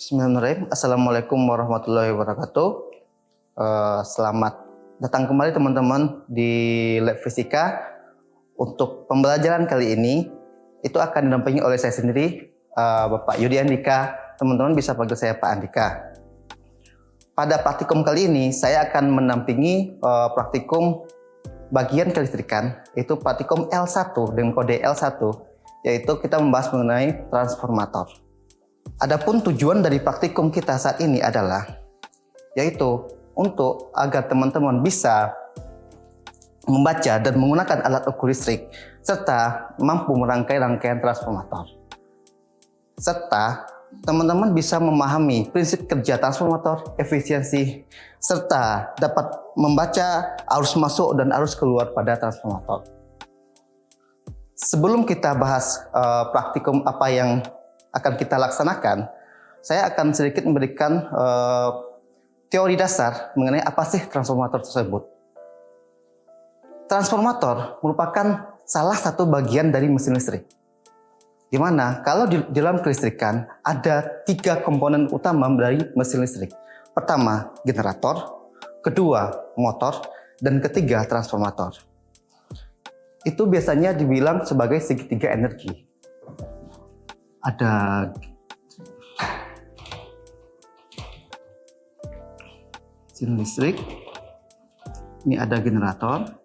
Bismillahirrahmanirrahim. Assalamualaikum warahmatullahi wabarakatuh. Selamat datang kembali teman-teman di Lab Fisika. Untuk pembelajaran kali ini itu akan didampingi oleh saya sendiri, Bapak Yudi Andika. Teman-teman bisa panggil saya Pak Andika. Pada praktikum kali ini saya akan mendampingi praktikum bagian kelistrikan, yaitu praktikum L1 dengan kode L1, yaitu kita membahas mengenai transformator. Adapun tujuan dari praktikum kita saat ini adalah yaitu untuk agar teman-teman bisa membaca dan menggunakan alat ukur listrik serta mampu merangkai rangkaian transformator. Serta teman-teman bisa memahami prinsip kerja transformator, efisiensi, serta dapat membaca arus masuk dan arus keluar pada transformator. Sebelum kita bahas praktikum apa yang akan kita laksanakan, saya akan sedikit memberikan teori dasar mengenai apa sih transformator tersebut. Transformator merupakan salah satu bagian dari mesin listrik. Di mana kalau di dalam kelistrikan ada 3 komponen utama dari mesin listrik. Pertama, generator, kedua, motor, dan ketiga, transformator. Itu biasanya dibilang sebagai segitiga energi. Ada mesin listrik, ini ada generator,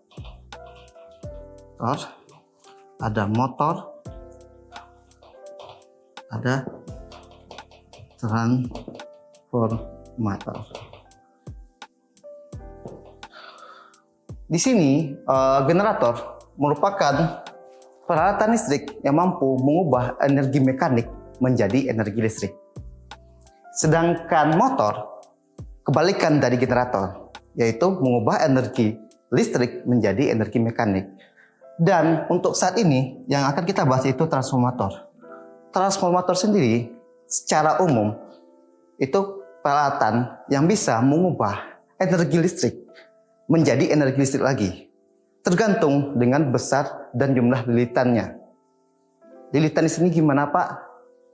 ada motor, ada transformator. Di sini generator merupakan peralatan listrik yang mampu mengubah energi mekanik menjadi energi listrik. Sedangkan motor kebalikan dari generator, yaitu mengubah energi listrik menjadi energi mekanik. Dan untuk saat ini yang akan kita bahas itu transformator. Transformator sendiri secara umum itu peralatan yang bisa mengubah energi listrik menjadi energi listrik lagi, tergantung dengan besar dan jumlah lilitannya. Lilitan di sini gimana Pak?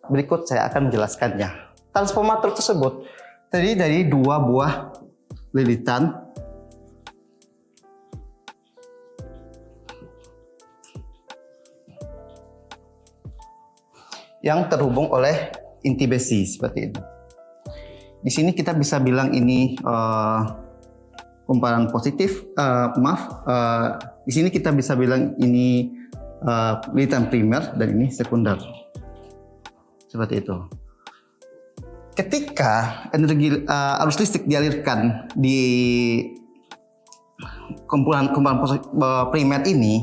Berikut saya akan menjelaskannya. Transformator tersebut terdiri dari 2 buah lilitan yang terhubung oleh inti besi seperti ini. Di sini kita bisa bilang ini kumparan positif, di sini kita bisa bilang ini lilitan primer dan ini sekunder. Seperti itu. Ketika energi arus listrik dialirkan di kumpulan primer ini,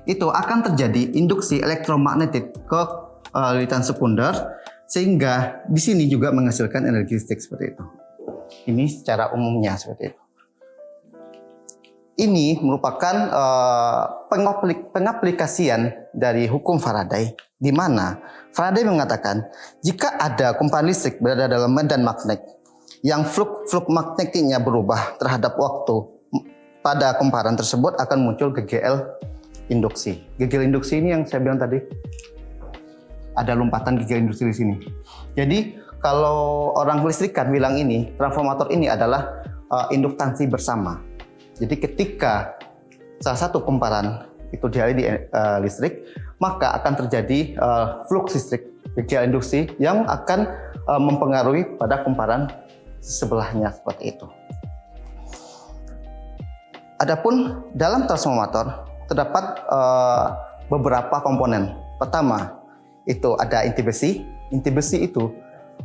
itu akan terjadi induksi elektromagnetik ke lilitan sekunder, sehingga di sini juga menghasilkan energi listrik seperti itu. Ini secara umumnya seperti itu. Ini merupakan pengaplikasian dari hukum Faraday, di mana Faraday mengatakan jika ada kumparan listrik berada dalam medan magnet yang flux magnetiknya berubah terhadap waktu, pada kumparan tersebut akan muncul GGL induksi. GGL induksi ini yang saya bilang tadi, ada lompatan GGL induksi di sini. Jadi kalau orang kelistrikan bilang ini transformator ini adalah induktansi bersama. Jadi ketika salah satu kumparan itu dialiri di listrik, maka akan terjadi flux listrik, GGL induksi yang akan mempengaruhi pada kumparan sebelahnya seperti itu. Adapun dalam transformator terdapat beberapa komponen. Pertama, itu ada inti besi. Inti besi itu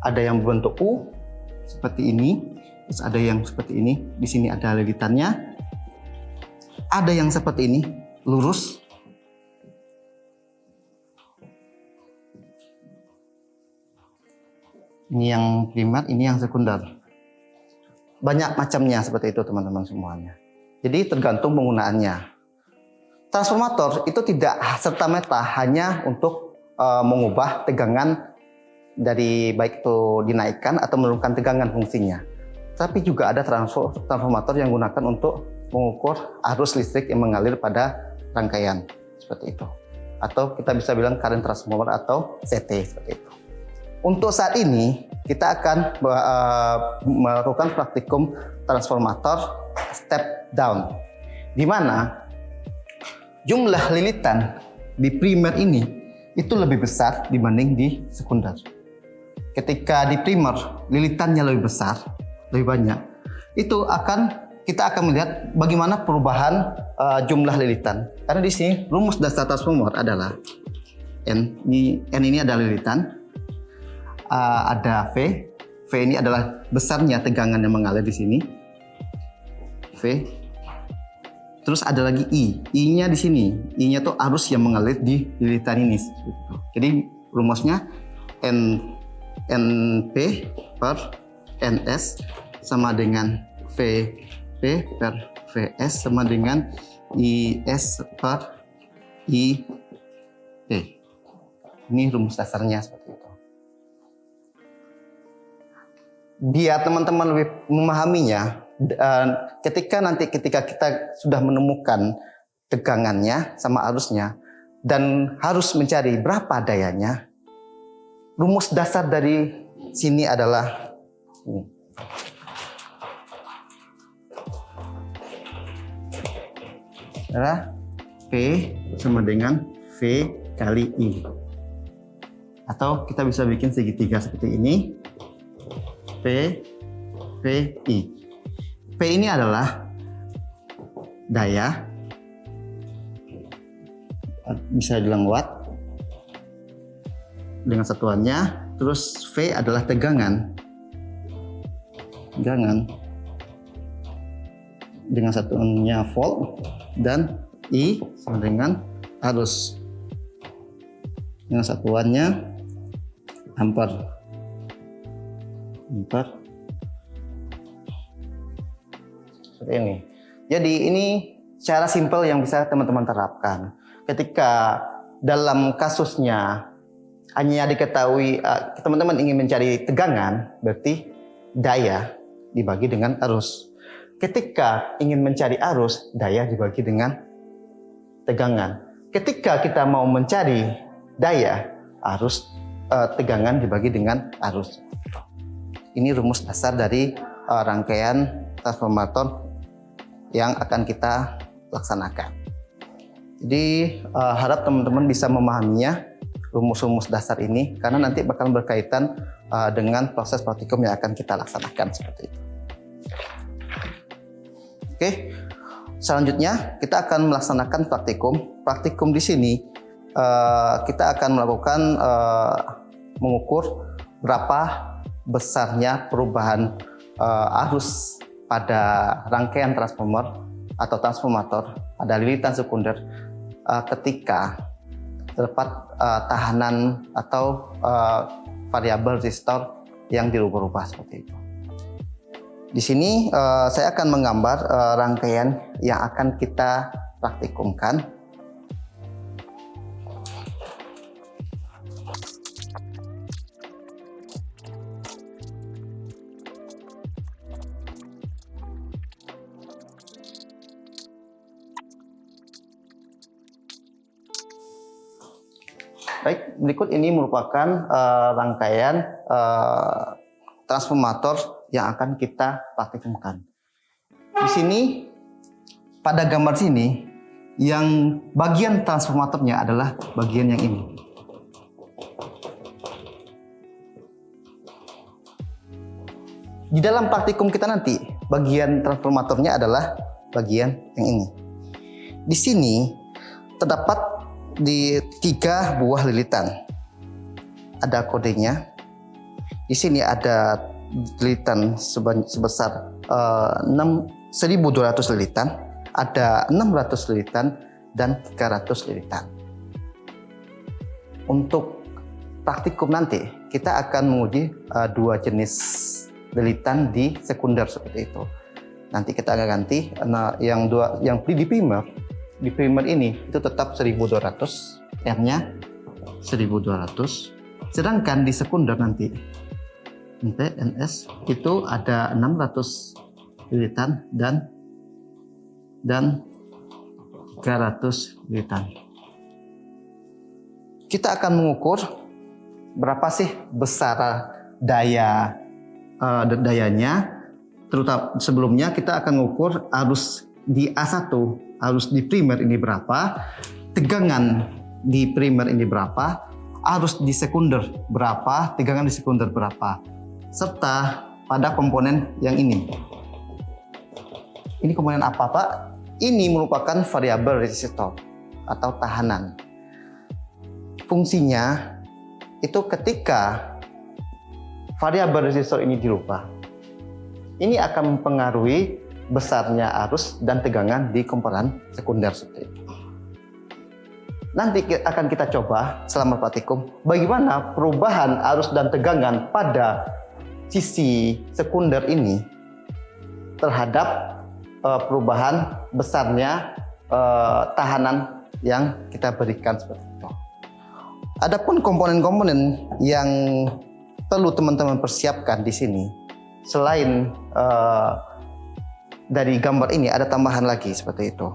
ada yang berbentuk U seperti ini, terus ada yang seperti ini. Di sini ada lilitannya. Ada yang seperti ini, lurus. Ini yang primer, ini yang sekunder. Banyak macamnya seperti itu teman-teman semuanya. Jadi tergantung penggunaannya. Transformator itu tidak serta-merta hanya untuk mengubah tegangan dari baik itu dinaikkan atau menurunkan tegangan fungsinya. Tapi juga ada transformator yang digunakan untuk mengukur arus listrik yang mengalir pada rangkaian seperti itu. Atau kita bisa bilang current transformer atau CT seperti itu. Untuk saat ini kita akan melakukan praktikum transformator step down, di mana jumlah lilitan di primer ini itu lebih besar dibanding di sekunder. Ketika di primer lilitannya lebih besar, lebih banyak, kita akan melihat bagaimana perubahan jumlah lilitan. Karena di sini rumus dasar transformer adalah N ini adalah lilitan, ada V ini adalah besarnya tegangan yang mengalir di sini, V. Terus ada lagi I-nya di sini, I-nya tuh arus yang mengalir di lilitan ini. Jadi rumusnya NP per NS sama dengan VP per VS sama dengan IS per IP. Ini rumus dasarnya seperti itu. Biar teman-teman lebih memahaminya, ketika kita sudah menemukan tegangannya sama arusnya dan harus mencari berapa dayanya, rumus dasar dari sini adalah ini. Adalah P sama dengan V kali I. Atau kita bisa bikin segitiga seperti ini. P, I. P ini adalah daya, bisa bilang watt dengan satuannya. Terus V adalah tegangan dengan satuannya volt, dan I sama dengan arus dengan satuannya ampere. Seperti ini. Jadi ini cara simpel yang bisa teman-teman terapkan. Ketika dalam kasusnya hanya diketahui teman-teman ingin mencari tegangan, berarti daya dibagi dengan arus. Ketika ingin mencari arus, daya dibagi dengan tegangan. Ketika kita mau mencari daya, tegangan dibagi dengan arus. Ini rumus dasar dari rangkaian transformator yang akan kita laksanakan. Jadi harap teman-teman bisa memahaminya, rumus-rumus dasar ini, karena nanti bakal berkaitan dengan proses praktikum yang akan kita laksanakan seperti itu. Oke, selanjutnya kita akan melaksanakan praktikum. Praktikum di sini kita akan melakukan mengukur berapa besarnya perubahan arus pada rangkaian transformer atau transformator pada lilitan sekunder ketika terdapat tahanan atau variabel resistor yang dirubah-rubah seperti itu. Di sini saya akan menggambar rangkaian yang akan kita praktikumkan. Baik, berikut ini merupakan rangkaian transformator yang akan kita praktikumkan. Di sini pada gambar sini yang bagian transformatornya adalah bagian yang ini. Di dalam praktikum kita nanti bagian transformatornya adalah bagian yang ini. Di sini terdapat di 3 buah lilitan. Ada kodenya. Di sini ada lilitan sebesar 1.200 lilitan, ada 600 lilitan, dan 300 lilitan. Untuk praktikum nanti kita akan menguji 2 jenis lilitan di sekunder seperti itu. Nanti kita akan ganti yang di primer. Di primer ini itu tetap 1200, R-nya 1200. Sedangkan di sekunder nanti NS itu ada 600 lilitan dan 300 lilitan. Kita akan mengukur berapa sih besar dayanya. Terutama sebelumnya kita akan mengukur arus di A1, arus di primer ini berapa, tegangan di primer ini berapa, arus di sekunder berapa, tegangan di sekunder berapa, serta pada komponen yang ini. Ini komponen apa Pak? Ini merupakan variabel resistor atau tahanan. Fungsinya itu ketika variabel resistor ini dirubah, ini akan mempengaruhi besarnya arus dan tegangan di komponen sekunder seperti itu. Nanti akan kita coba selama praktikum bagaimana perubahan arus dan tegangan pada sisi sekunder ini terhadap perubahan besarnya tahanan yang kita berikan seperti itu. Adapun komponen-komponen yang perlu teman-teman persiapkan di sini, selain dari gambar ini ada tambahan lagi seperti itu.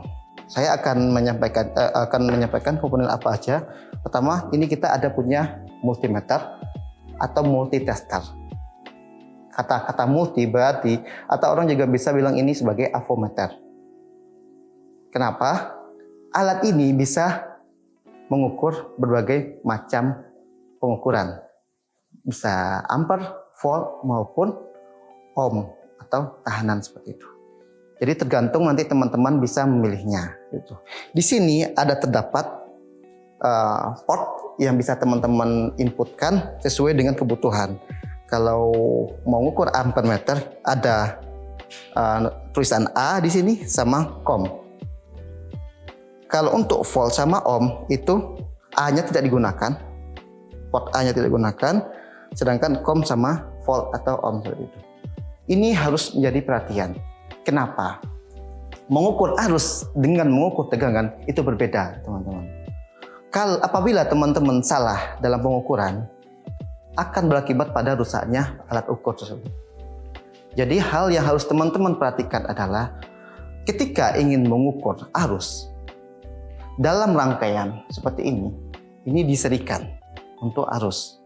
Saya akan menyampaikan komponen apa aja. Pertama, ini kita ada punya multimeter atau multitester. Kata-kata multi berarti, atau orang juga bisa bilang ini sebagai avometer. Kenapa? Alat ini bisa mengukur berbagai macam pengukuran. Bisa ampere, volt maupun ohm atau tahanan seperti itu. Jadi tergantung nanti teman-teman bisa memilihnya. Gitu. Di sini ada terdapat port yang bisa teman-teman inputkan sesuai dengan kebutuhan. Kalau mau mengukur ampere meter ada tulisan A di sini sama com. Kalau untuk volt sama ohm itu A-nya tidak digunakan, port A-nya tidak digunakan, sedangkan com sama volt atau ohm seperti itu. Ini harus menjadi perhatian. Kenapa? Mengukur arus dengan mengukur tegangan itu berbeda, teman-teman. Kalau apabila teman-teman salah dalam pengukuran, akan berakibat pada rusaknya alat ukur tersebut. Jadi hal yang harus teman-teman perhatikan adalah ketika ingin mengukur arus dalam rangkaian seperti ini diserikan untuk arus.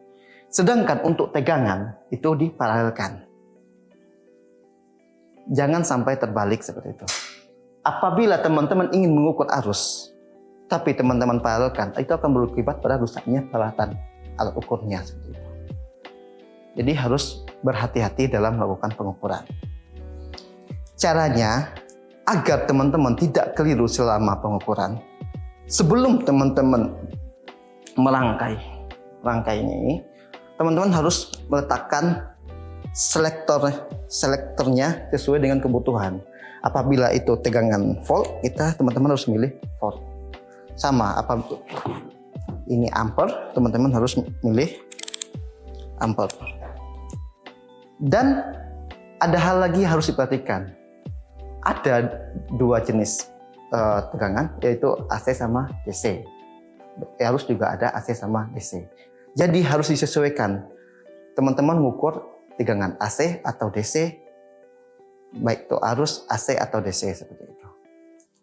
Sedangkan untuk tegangan itu diparalelkan. Jangan sampai terbalik seperti itu. Apabila teman-teman ingin mengukur arus, tapi teman-teman paralelkan, itu akan berakibat pada rusaknya peralatan alat ukurnya seperti itu. Jadi harus berhati-hati dalam melakukan pengukuran. Caranya agar teman-teman tidak keliru selama pengukuran, sebelum teman-teman merangkainya ini, teman-teman harus meletakkan selektornya sesuai dengan kebutuhan. Apabila itu tegangan volt, teman-teman harus milih volt. Sama, ini ampere, teman-teman harus milih ampere. Dan ada hal lagi yang harus diperhatikan. Ada dua jenis tegangan, yaitu AC sama DC. Harus juga ada AC sama DC. Jadi harus disesuaikan. Teman-teman mengukur tegangan AC atau DC, baik itu arus AC atau DC seperti itu.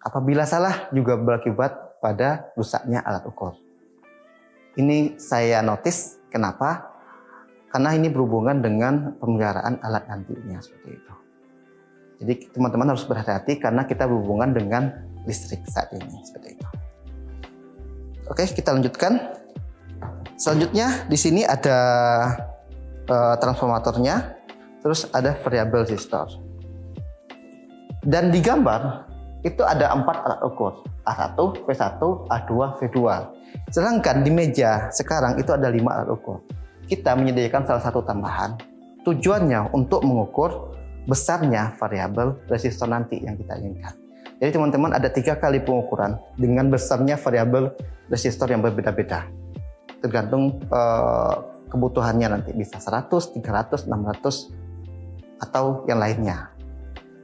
Apabila salah juga berakibat pada rusaknya alat ukur. Ini saya notice, kenapa? Karena ini berhubungan dengan pemeliharaan alat nantinya seperti itu. Jadi teman-teman harus berhati-hati karena kita berhubungan dengan listrik saat ini seperti itu. Oke, kita lanjutkan. Selanjutnya di sini ada transformatornya, terus ada variabel resistor. Dan di gambar itu ada 4 alat ukur, A1, P1, A2, V2. Sedangkan di meja sekarang itu ada 5 alat ukur. Kita menyediakan salah satu tambahan, tujuannya untuk mengukur besarnya variabel resistor nanti yang kita inginkan. Jadi teman-teman ada 3 kali pengukuran dengan besarnya variabel resistor yang berbeda-beda. Tergantung kebutuhannya nanti, bisa 100, 300, 600, atau yang lainnya.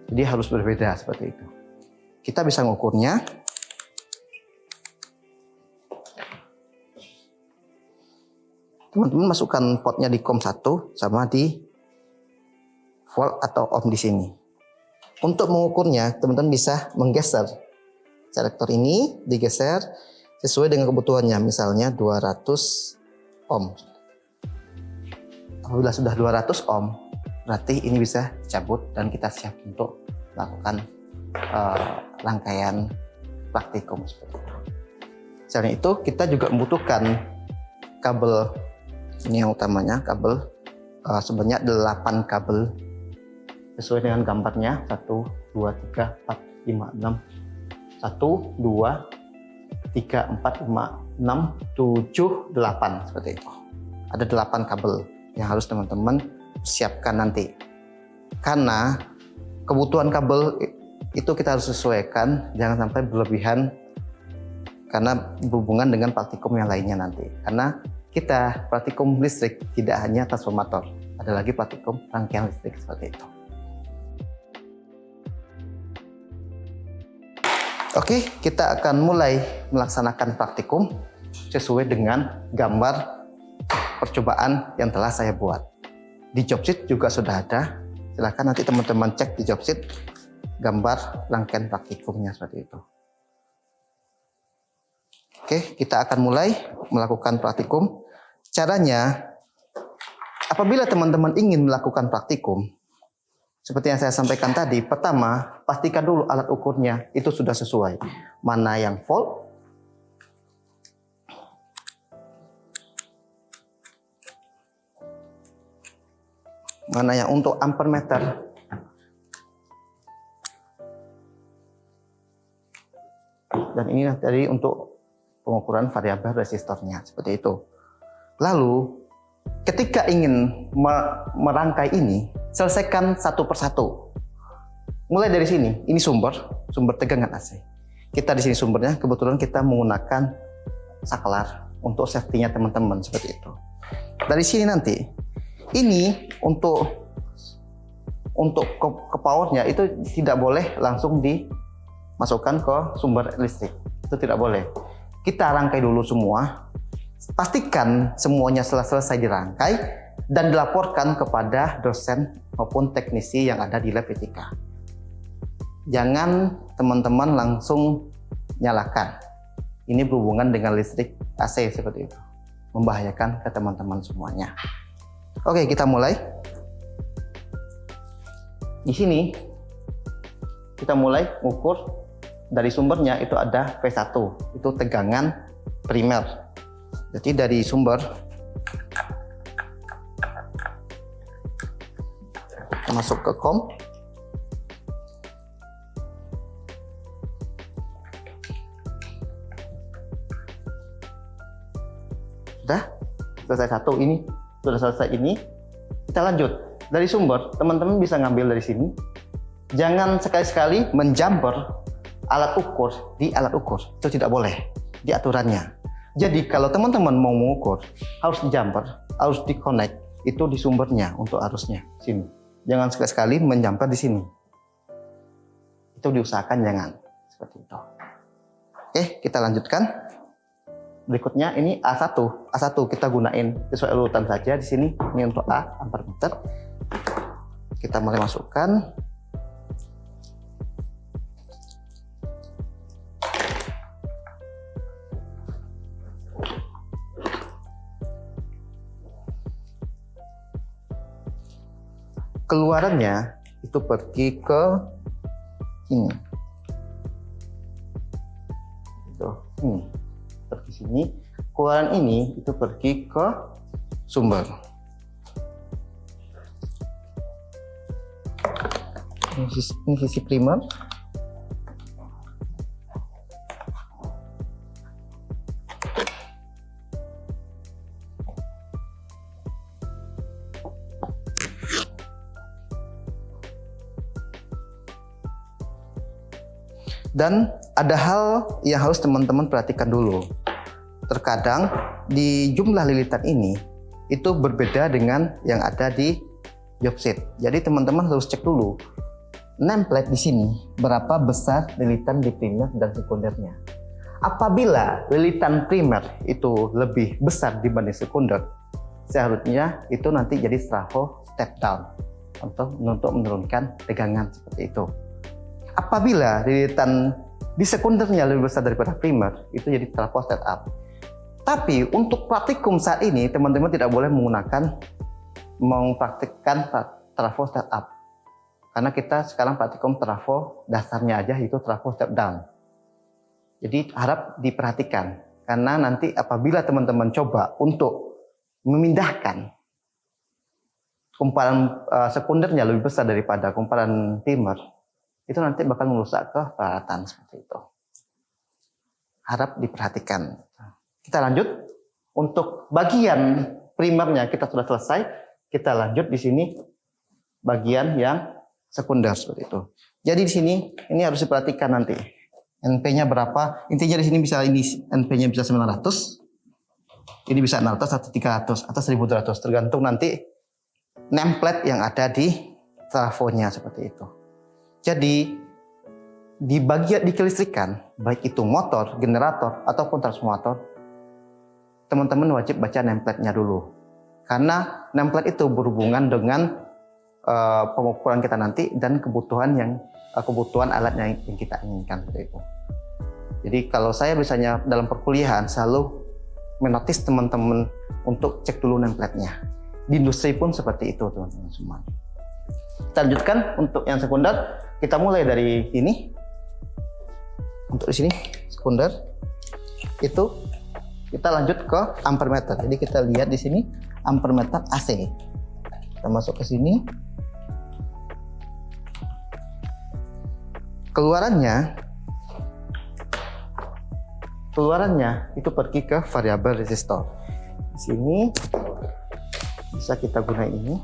Jadi harus berbeda seperti itu. Kita bisa mengukurnya. Teman-teman masukkan potnya di COM 1 sama di volt atau ohm di sini. Untuk mengukurnya, teman-teman bisa menggeser selektor ini, digeser sesuai dengan kebutuhannya, misalnya 200 ohm. Apabila sudah 200 ohm, berarti ini bisa dicabut dan kita siap untuk melakukan rangkaian praktikum seperti itu. Selain itu, kita juga membutuhkan kabel, ini yang utamanya, kabel sebanyak 8 kabel sesuai dengan gambarnya, 1, 2, 3, 4, 5, 6, 1, 2, 3, 4, 5, 6, 7, 8 seperti itu. Ada 8 kabel yang harus teman-teman siapkan nanti, karena kebutuhan kabel itu kita harus sesuaikan, jangan sampai berlebihan karena berhubungan dengan praktikum yang lainnya nanti. Karena kita praktikum listrik tidak hanya transformator, ada lagi praktikum rangkaian listrik seperti itu. Oke, kita akan mulai melaksanakan praktikum sesuai dengan gambar percobaan yang telah saya buat. Di job sheet juga sudah ada. Silahkan nanti teman-teman cek di job sheet gambar rangkaian praktikumnya seperti itu. Oke, kita akan mulai melakukan praktikum. Caranya, apabila teman-teman ingin melakukan praktikum, seperti yang saya sampaikan tadi, pertama, pastikan dulu alat ukurnya itu sudah sesuai. Mana yang volt, mana yang untuk ampere meter, dan ini tadi untuk pengukuran variabel resistornya, seperti itu. Lalu, ketika ingin merangkai ini, selesaikan satu persatu. Mulai dari sini, ini sumber tegangan AC. Kita di sini sumbernya, kebetulan kita menggunakan saklar untuk safety-nya teman-teman, seperti itu. Dari sini nanti, ini untuk ke powernya itu tidak boleh langsung dimasukkan ke sumber listrik, itu tidak boleh. Kita rangkai dulu semua, pastikan semuanya selesai dirangkai dan dilaporkan kepada dosen maupun teknisi yang ada di lab fisika. Jangan teman-teman langsung nyalakan. Ini berhubungan dengan listrik AC seperti itu, membahayakan ke teman-teman semuanya. Oke, kita mulai. Di sini kita mulai ukur dari sumbernya, itu ada P1, itu tegangan primer. Jadi dari sumber kita masuk ke COM. Sudah selesai satu, ini sudah selesai ini. Kita lanjut dari sumber, teman-teman bisa ngambil dari sini. Jangan sekali-sekali menjumper alat ukur di alat ukur, itu tidak boleh di aturannya. Jadi kalau teman-teman mau mengukur, harus dijumper, harus di-connect itu di sumbernya untuk arusnya sini. Jangan sekali-sekali menjumper di sini. Itu diusahakan jangan seperti itu. Oke, kita lanjutkan. Berikutnya ini A1. A1 kita gunain sesuai urutan saja di sini. Ini untuk A, ampere meter. Kita mulai masukkan. Keluarannya itu pergi ke ini. Ini pergi sini. Keluaran ini itu pergi ke sumber. Ini sisi primer. Dan ada hal yang harus teman-teman perhatikan dulu. Terkadang di jumlah lilitan ini itu berbeda dengan yang ada di job sheet. Jadi teman-teman harus cek dulu nameplate di sini berapa besar lilitan di primer dan sekundernya. Apabila lilitan primer itu lebih besar dibanding sekunder, seharusnya itu nanti jadi trafo step down untuk menurunkan tegangan seperti itu. Apabila lilitan di sekundernya lebih besar daripada primer, itu jadi trafo step up. Tapi untuk praktikum saat ini teman-teman tidak boleh menggunakan mempraktikkan trafo step up. Karena kita sekarang praktikum trafo dasarnya aja itu trafo step down. Jadi harap diperhatikan. Karena nanti apabila teman-teman coba untuk memindahkan kumparan sekundernya lebih besar daripada kumparan primer, itu nanti bakal merusak ke peralatan seperti itu. Harap diperhatikan. Kita lanjut. Untuk bagian primernya kita sudah selesai. Kita lanjut di sini bagian yang sekunder seperti itu. Jadi di sini ini harus diperhatikan nanti. NP-nya berapa? Intinya di sini bisa ini NP-nya bisa 900. Ini bisa 600 atau 300 atau 1200 tergantung nanti nameplate yang ada di trafonya seperti itu. Jadi di bagian di kelistrikan, baik itu motor, generator ataupun transformator, teman-teman wajib baca nameplate-nya dulu. Karena nameplate itu berhubungan dengan pengukuran kita nanti dan kebutuhan alat yang kita inginkan seperti itu. Jadi kalau saya misalnya dalam perkuliahan selalu menotis teman-teman untuk cek dulu nameplate-nya. Di industri pun seperti itu teman-teman semua. Kita lanjutkan untuk yang sekunder. Kita mulai dari ini. Untuk di sini sekunder itu kita lanjut ke ampermeter. Jadi kita lihat di sini ampermeter AC. Kita masuk ke sini. Keluarannya itu pergi ke variabel resistor. Di sini bisa kita guna ini.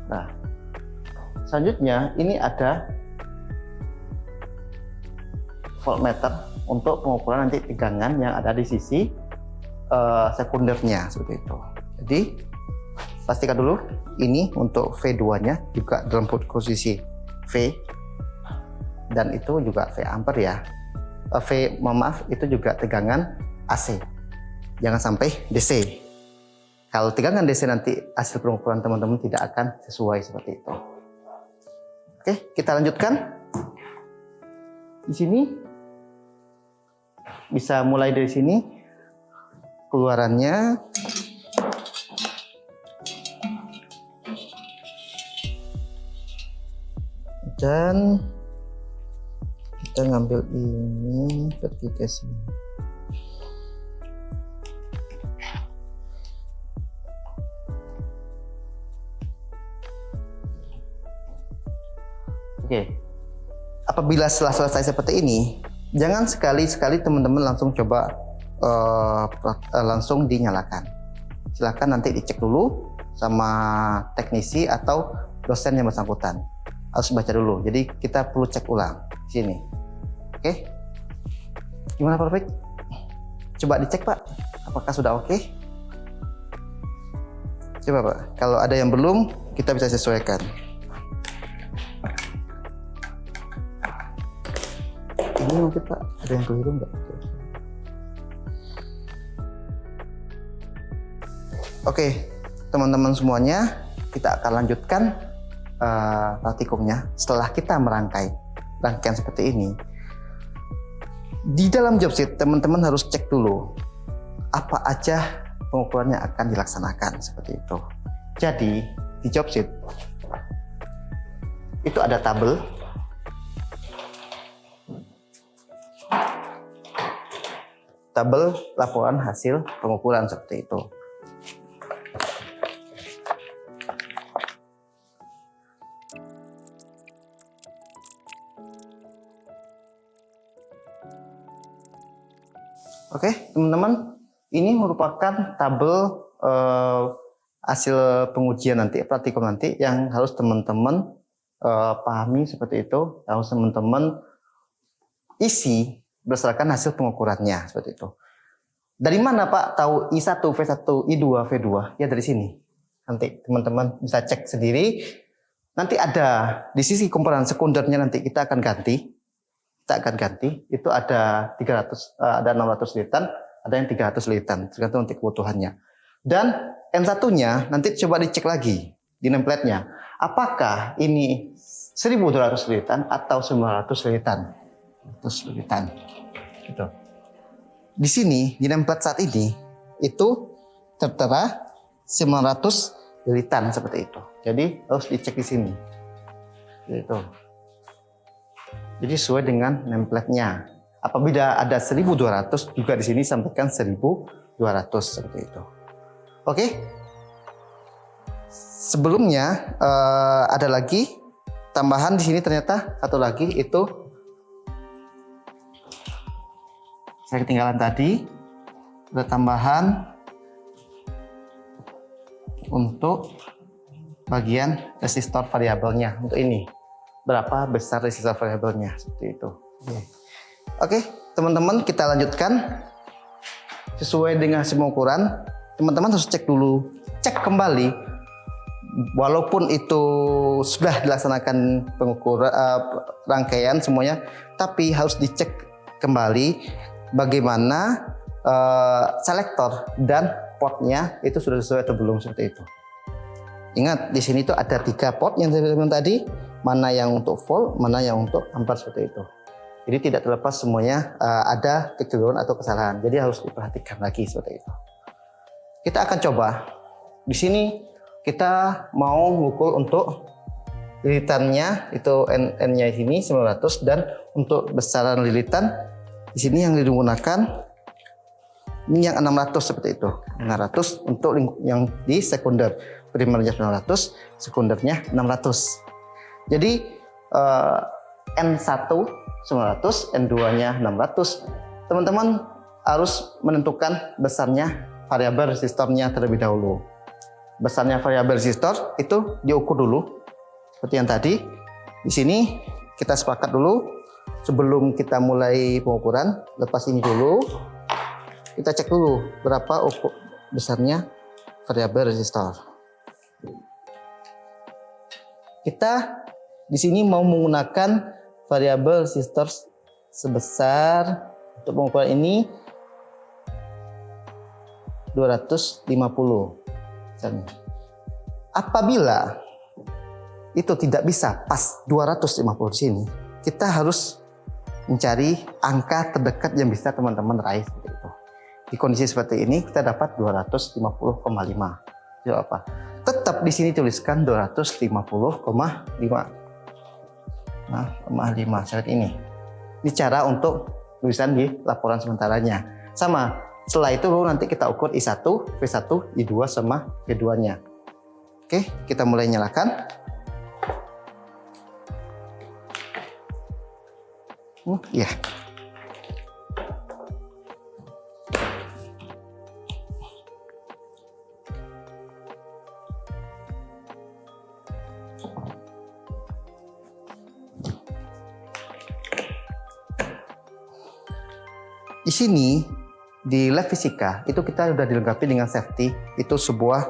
Nah, selanjutnya ini ada voltmeter untuk pengukuran nanti tegangan yang ada di sisi sekundernya seperti itu. Jadi pastikan dulu ini untuk V2-nya juga dalam posisi V dan itu juga V ampere ya. Maaf itu juga tegangan AC. Jangan sampai DC. Kalau tegangan DC nanti hasil pengukuran teman-teman tidak akan sesuai seperti itu. Oke, kita lanjutkan. Di sini bisa mulai dari sini keluarannya. Dan kita ngambil ini pergi ke sini. Oke. Apabila setelah selesai seperti ini, jangan sekali-sekali teman-teman langsung coba langsung dinyalakan. Silahkan nanti dicek dulu sama teknisi atau dosen yang bersangkutan. Harus baca dulu. Jadi kita perlu cek ulang di sini. Oke. Gimana Pak Rafiq? Coba dicek Pak. Apakah sudah oke? Coba Pak. Kalau ada yang belum, kita bisa sesuaikan. Ini mungkin Pak, ada yang keliru nggak? Oke, teman-teman semuanya, kita akan lanjutkan praktikumnya setelah kita merangkai rangkaian seperti ini. Di dalam job sheet, teman-teman harus cek dulu apa aja pengukurannya akan dilaksanakan seperti itu. Jadi di job sheet itu ada tabel laporan hasil pengukuran seperti itu. Oke, teman-teman, ini merupakan tabel hasil pengujian nanti, praktikum nanti yang harus teman-teman pahami seperti itu, harus teman-teman isi berdasarkan hasil pengukurannya seperti itu. Dari mana Pak tahu I1, V1, I2, V2? Ya dari sini. Nanti teman-teman bisa cek sendiri. Nanti ada di sisi kumparan sekundernya nanti kita akan ganti. Itu ada 300, ada 600 litan, ada yang 300 litan, tergantung untuk kebutuhannya. Dan N1-nya nanti coba dicek lagi di nameplate-nya. Apakah ini 1200 lilitan atau 900 lilitan. 100 lilitan. Gitu. Di sini di template saat ini itu tertera 900 lilitan seperti itu. Jadi harus dicek di sini. Gitu. Jadi sesuai dengan template-nya. Apabila ada 1200 juga di sini sampaikan 1200 seperti itu. Oke. Sebelumnya ada lagi tambahan di sini, ternyata satu lagi itu saya ketinggalan tadi, ada tambahan untuk bagian resistor variabelnya. Untuk ini berapa besar resistor variabelnya seperti itu. Oke, teman-teman, kita lanjutkan sesuai dengan semua ukuran. Teman-teman harus cek dulu, cek kembali, walaupun itu sudah dilaksanakan pengukuran rangkaian semuanya, tapi harus dicek kembali bagaimana selektor dan portnya itu sudah sesuai atau belum seperti itu. Ingat, di sini tuh ada 3 port yang saya bilang tadi, mana yang untuk volt, mana yang untuk ampere seperti itu. Jadi tidak terlepas semuanya ada kekeliruan atau kesalahan. Jadi harus diperhatikan lagi seperti itu. Kita akan coba. Di sini kita mau mengukur untuk lilitannya itu N-nya di sini 900, dan untuk besaran lilitan di sini yang digunakan ini yang 600 seperti itu. 600 untuk yang di sekunder. Primernya 900, sekundernya 600. Jadi N1 900, N2-nya 600. Teman-teman harus menentukan besarnya variabel resistornya terlebih dahulu. Besarnya variabel resistor itu diukur dulu. Seperti yang tadi. Di sini kita sepakat dulu sebelum kita mulai pengukuran. Lepas ini dulu, kita cek dulu berapa besarnya variabel resistor. Kita di sini mau menggunakan variabel resistor sebesar, untuk pengukuran ini 250 misalnya. Apabila itu tidak bisa pas 250 di sini, kita harus mencari angka terdekat yang bisa teman-teman raih seperti itu. Di kondisi seperti ini kita dapat 250,5. Itu apa? Tetap di sini tuliskan 250,5. Nah, 5 seperti ini. Ini cara untuk tulisan di laporan sementaranya. Sama, setelah itu nanti kita ukur I1, V1, I2 sama V2-nya. Oke, kita mulai nyalakan. Ya. Di sini di lab fisika itu kita sudah dilengkapi dengan safety, itu sebuah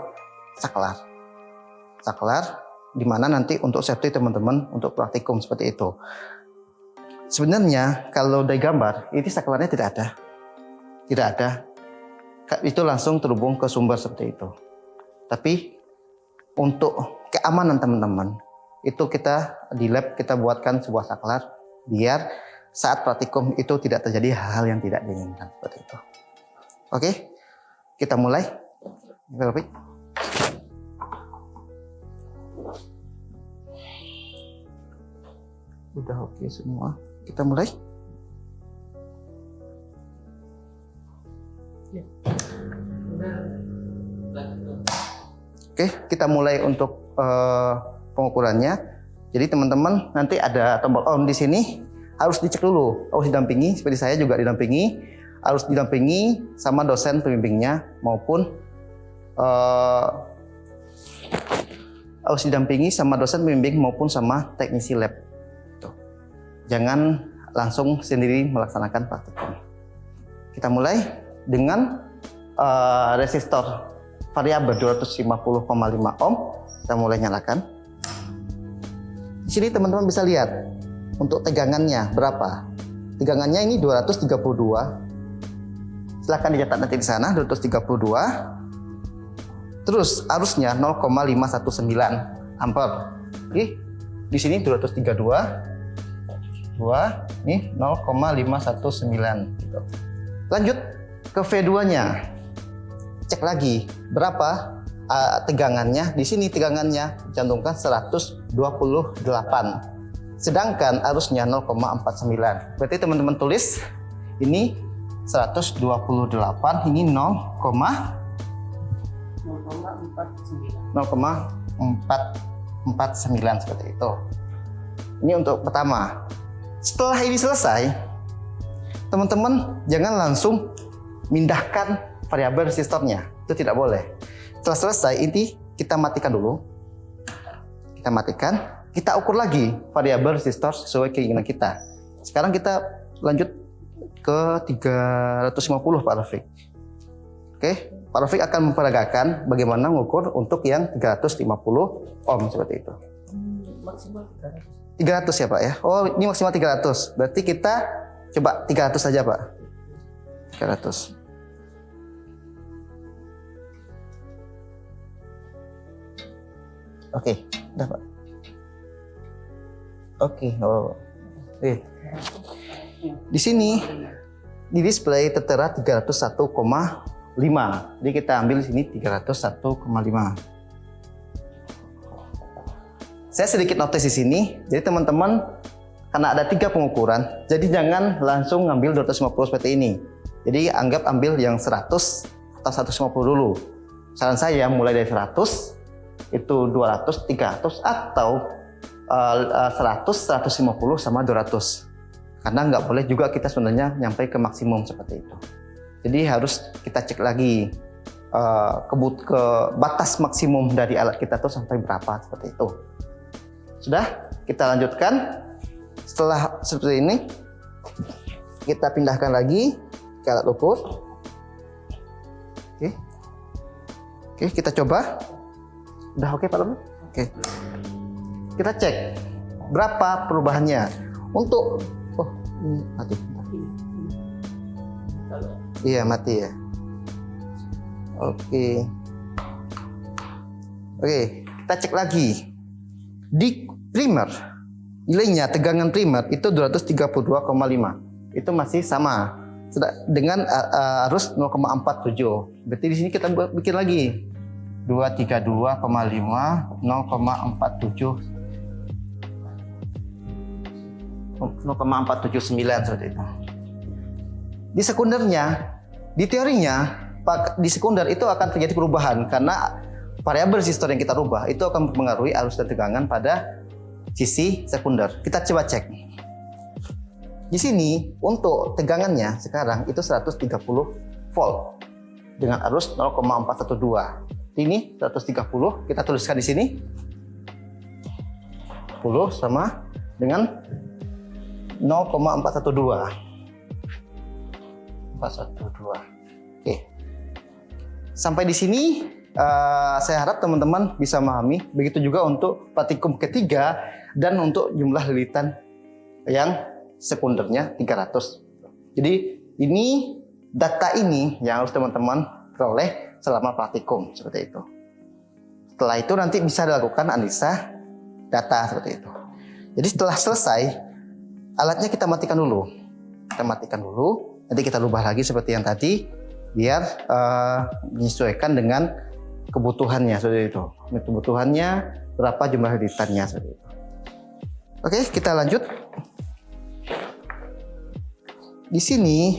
saklar. Saklar di mana nanti untuk safety teman-teman untuk praktikum seperti itu. Sebenarnya kalau dari gambar ini saklarnya tidak ada. Tidak ada. Itu langsung terhubung ke sumber seperti itu. Tapi untuk keamanan teman-teman, itu kita di lab kita buatkan sebuah saklar biar saat praktikum itu tidak terjadi hal-hal yang tidak diinginkan seperti itu. Oke, kita mulai. Udah oke semua. Kita mulai. Oke, kita mulai untuk pengukurannya. Jadi teman-teman nanti ada tombol on di sini. Harus dicek dulu, harus didampingi, seperti saya juga didampingi, harus didampingi sama dosen pembimbingnya maupun harus didampingi sama dosen pembimbing maupun sama teknisi lab. Tuh. Jangan langsung sendiri melaksanakan praktikum. Kita mulai dengan resistor variabel 250,5 ohm. Kita mulai nyalakan. Di sini teman-teman bisa lihat. Untuk tegangannya berapa? Tegangannya ini 232. Silahkan dicatat nanti di sana 232. Terus arusnya 0,519 ampere. Oke. Di sini 232, ini 0,519 gitu. Lanjut ke V2-nya. Cek lagi berapa tegangannya. Di sini tegangannya cantumkan 128. Sedangkan arusnya 0,49. Berarti teman-teman tulis ini 128, ini 0,449 seperti itu. Ini untuk pertama. Setelah ini selesai, teman-teman jangan langsung mindahkan variabel resistornya. Itu tidak boleh. Setelah selesai, ini kita matikan dulu. Kita matikan, kita ukur lagi variabel resistor sesuai keinginan kita. Sekarang kita lanjut ke 350 Pak Rafiq. Oke, Pak Rafiq akan memperagakan bagaimana mengukur untuk yang 350 ohm seperti itu. Maksimal 300 ya Pak ya. Oh, ini maksimal 300. Berarti kita coba 300 saja Pak. 300. Oke, udah Pak. Oke, oh. Di sini di display tertera 301,5. Jadi kita ambil di sini 301,5. Saya sedikit notis di sini. Jadi teman-teman, karena ada 3 pengukuran, jadi jangan langsung ngambil 250 seperti ini. Jadi ambil yang 100 atau 150 dulu. Saran saya mulai dari 100, itu 200, 300, atau 100, 150 sama 200. Karena nggak boleh juga kita sebenarnya nyampe ke maksimum seperti itu. Jadi harus kita cek lagi ke batas maksimum dari alat kita tuh sampai berapa seperti itu. Sudah, kita lanjutkan. Setelah seperti ini, kita pindahkan lagi ke alat ukur. Oke, kita coba. Udah oke Pak Lemu? Oke. Kita cek berapa perubahannya. Untuk ini mati. Iya, mati ya. Oke, kita cek lagi. Di primer, nilainya tegangan primer itu 232,5. Itu masih sama dengan arus 0,47. Berarti di sini kita bikin lagi 232,5 0,47 0,479 seperti itu. Di sekundernya, di teorinya, di sekunder itu akan terjadi perubahan karena variabel resistor yang kita rubah itu akan mempengaruhi arus dan tegangan pada sisi sekunder. Kita coba cek. Di sini untuk tegangannya sekarang itu 130 volt dengan arus 0,412. Ini 130 kita tuliskan di sini. 10 sama dengan 0,412. 412. Oke. Sampai di sini saya harap teman-teman bisa memahami. Begitu juga untuk praktikum ketiga dan untuk jumlah lilitan yang sekundernya 300. Jadi ini data ini yang harus teman-teman peroleh selama praktikum seperti itu. Setelah itu nanti bisa dilakukan analisa data seperti itu. Jadi setelah selesai, alatnya kita matikan dulu. Kita matikan dulu, nanti kita rubah lagi seperti yang tadi, biar menyesuaikan dengan kebutuhannya seperti itu. Kebutuhannya berapa jumlah lilitannya seperti itu. Oke, kita lanjut. Di sini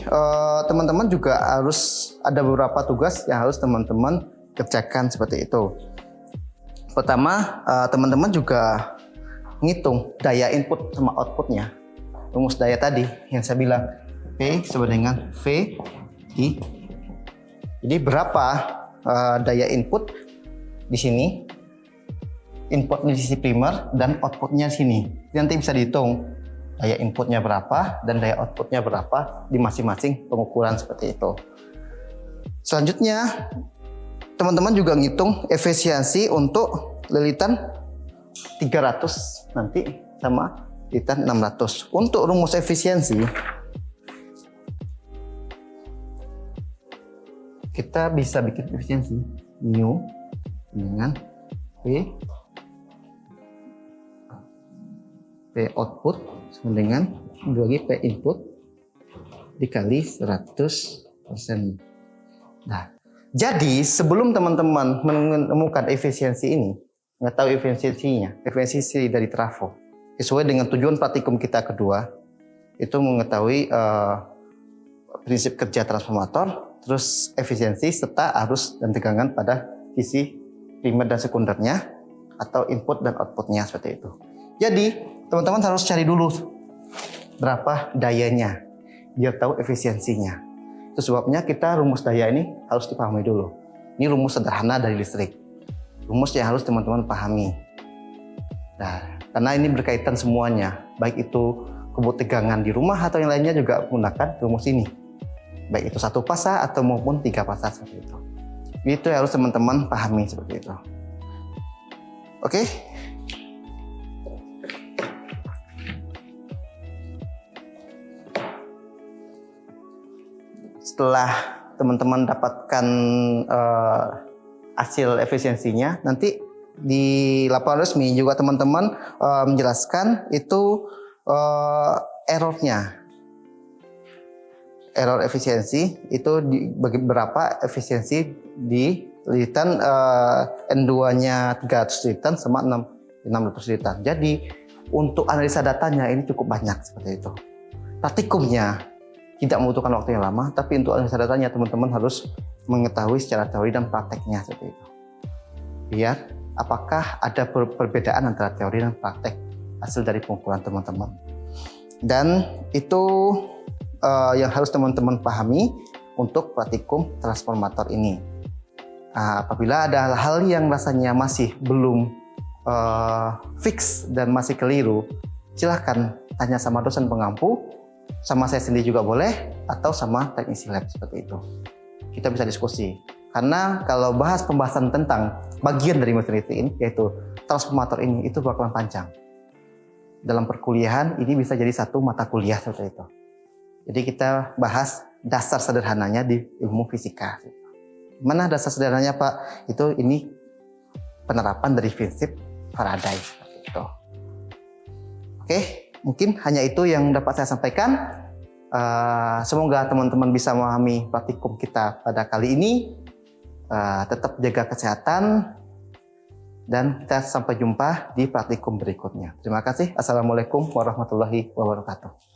teman-teman juga harus ada beberapa tugas yang harus teman-teman kerjakan seperti itu. Pertama, teman-teman juga ngitung daya input sama outputnya. Rumus daya tadi yang saya bilang P sama dengan V I. Jadi berapa daya input di sini, inputnya di sisi primer dan outputnya di sini. Nanti bisa dihitung daya inputnya berapa dan daya outputnya berapa di masing-masing pengukuran seperti itu. Selanjutnya teman-teman juga ngitung efisiensi untuk lilitan 300 nanti sama lilitan 600. Untuk rumus efisiensi kita bisa bikin efisiensi mu dengan V P output sama dengan dibagi P input dikali 100%. Nah, jadi sebelum teman-teman menemukan efisiensi ini, nggak tahu efisiensi dari trafo, sesuai dengan tujuan praktikum kita kedua, itu mengetahui prinsip kerja transformator, terus efisiensi serta arus dan tegangan pada sisi primer dan sekundernya, atau input dan outputnya seperti itu. Jadi teman-teman harus cari dulu berapa dayanya, biar tahu efisiensinya. Itu sebabnya kita rumus daya ini harus dipahami dulu. Ini rumus sederhana dari listrik. Rumus yang harus teman-teman pahami. Nah, karena ini berkaitan semuanya, baik itu kebut tegangan di rumah atau yang lainnya juga menggunakan rumus ini. Baik itu 1 pasang atau maupun 3 pasang seperti itu. Itu harus teman-teman pahami seperti itu. Oke? Setelah teman-teman dapatkan hasil efisiensinya, nanti di laporan resmi juga teman-teman menjelaskan itu errornya. Error efisiensi itu bagi berapa efisiensi di lilitan N2-nya 300 lilitan sama 600 lilitan. Jadi untuk analisa datanya ini cukup banyak seperti itu. Praktikumnya tidak membutuhkan waktu yang lama, tapi untuk analisa datanya teman-teman harus mengetahui secara teori dan prakteknya seperti itu. Biar apakah ada perbedaan antara teori dan praktek hasil dari pengukuran teman-teman. Dan itu yang harus teman-teman pahami untuk praktikum transformator ini. Apabila ada hal yang rasanya masih belum fix dan masih keliru, silahkan tanya sama dosen pengampu, sama saya sendiri juga boleh, atau sama teknisi lab seperti itu. Kita bisa diskusi. Karena kalau bahas pembahasan tentang bagian dari mesin ini, yaitu transformator ini, itu bakalan panjang. Dalam perkuliahan ini bisa jadi satu mata kuliah seperti itu. Jadi kita bahas dasar sederhananya di ilmu fisika. Mana dasar sederhananya Pak? Ini penerapan dari prinsip Faraday seperti itu. Oke, mungkin hanya itu yang dapat saya sampaikan. Semoga teman-teman bisa memahami praktikum kita pada kali ini. Tetap jaga kesehatan dan kita sampai jumpa di praktikum berikutnya. Terima kasih. Assalamualaikum warahmatullahi wabarakatuh.